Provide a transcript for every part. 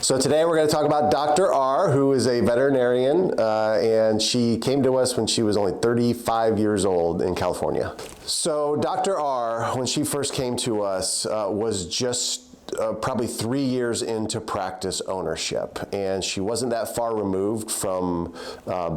So today we're going to talk about Dr. R, who is a veterinarian, and she came to us when she was only 35 years old in California. So Dr. R, when she first came to us, was just probably 3 years into practice ownership, and she wasn't that far removed from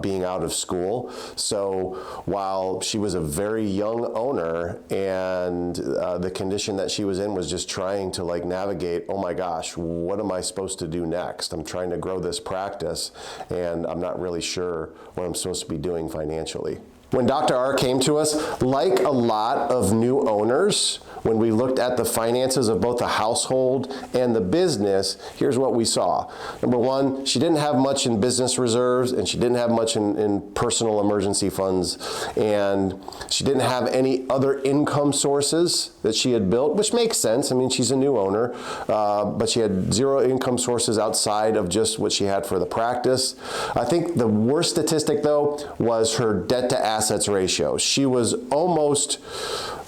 being out of school. So while she was a very young owner and the condition that she was in was just trying to navigate, oh my gosh, what am I supposed to do next? I'm trying to grow this practice and I'm not really sure what I'm supposed to be doing financially. When Dr. R came to us, like a lot of new owners, when we looked at the finances of both the household and the business, here's what we saw. Number one, she didn't have much in business reserves, and she didn't have much in personal emergency funds, and she didn't have any other income sources that she had built, which makes sense. I mean, she's a new owner, but she had zero income sources outside of just what she had for the practice. I think the worst statistic, though, was her debt to assets ratio. She was almost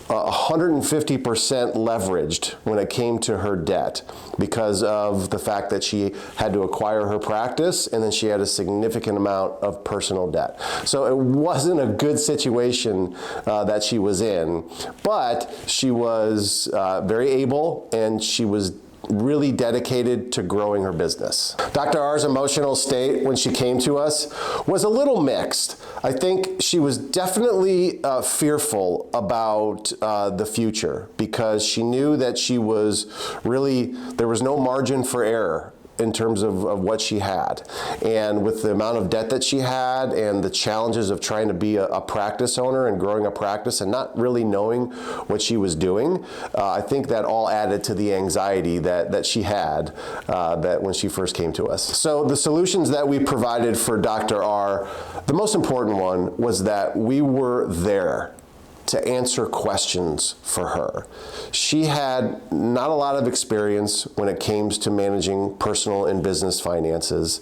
150% leveraged when it came to her debt because of the fact that she had to acquire her practice and then she had a significant amount of personal debt. So it wasn't a good situation that she was in, but she was very able and she was really dedicated to growing her business. Dr. R's emotional state when she came to us was a little mixed. I think she was definitely fearful about the future because she knew that she was there was no margin for error in terms of what she had. And with the amount of debt that she had and the challenges of trying to be a practice owner and growing a practice and not really knowing what she was doing, I think that all added to the anxiety that she had that when she first came to us. So the solutions that we provided for Dr. R, the most important one was that we were there to answer questions for her. She had not a lot of experience when it came to managing personal and business finances,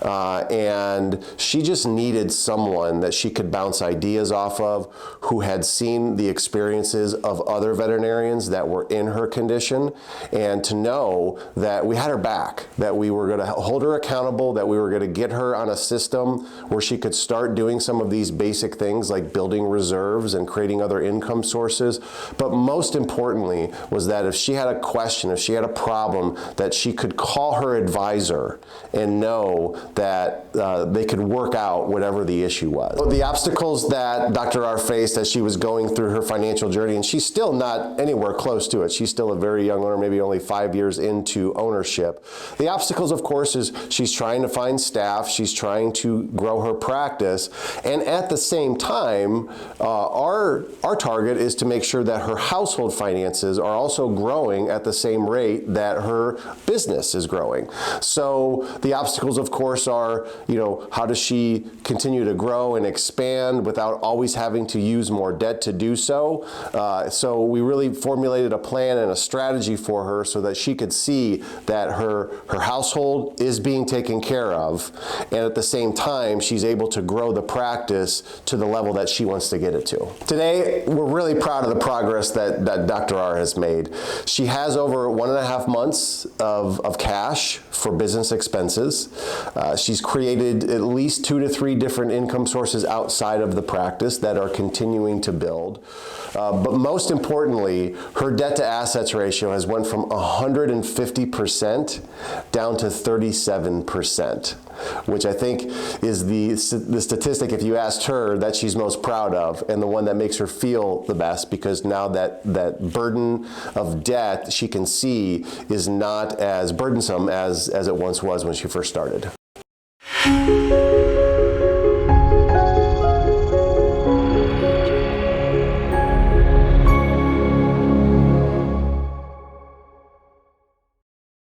and she just needed someone that she could bounce ideas off of, who had seen the experiences of other veterinarians that were in her condition, and to know that we had her back, that we were going to hold her accountable, that we were going to get her on a system where she could start doing some of these basic things like building reserves and creating other income sources. But most importantly was that if she had a question, if she had a problem, that she could call her advisor and know that they could work out whatever the issue was. The obstacles that Dr. R faced as she was going through her financial journey, and she's still not anywhere close to it. She's still a very young owner, maybe only 5 years into ownership. The obstacles, of course, is she's trying to find staff, she's trying to grow her practice, and at the same time, our target is to make sure that her household finances are also growing at the same rate that her business is growing. So the obstacles, of course, are, how does she continue to grow and expand without always having to use more debt to do so? So we really formulated a plan and a strategy for her so that she could see that her household is being taken care of, and at the same time, she's able to grow the practice to the level that she wants to get it to. Today, we're really proud of the progress that Dr. R has made. She has over 1.5 months of cash for business expenses. She's created at least 2 to 3 different income sources outside of the practice that are continuing to build. But most importantly, her debt to assets ratio has went from 150% down to 37%, which I think is the statistic, if you asked her, that she's most proud of, and the one that makes her feel the best, because now that burden of debt she can see is not as burdensome as it once was when she first started.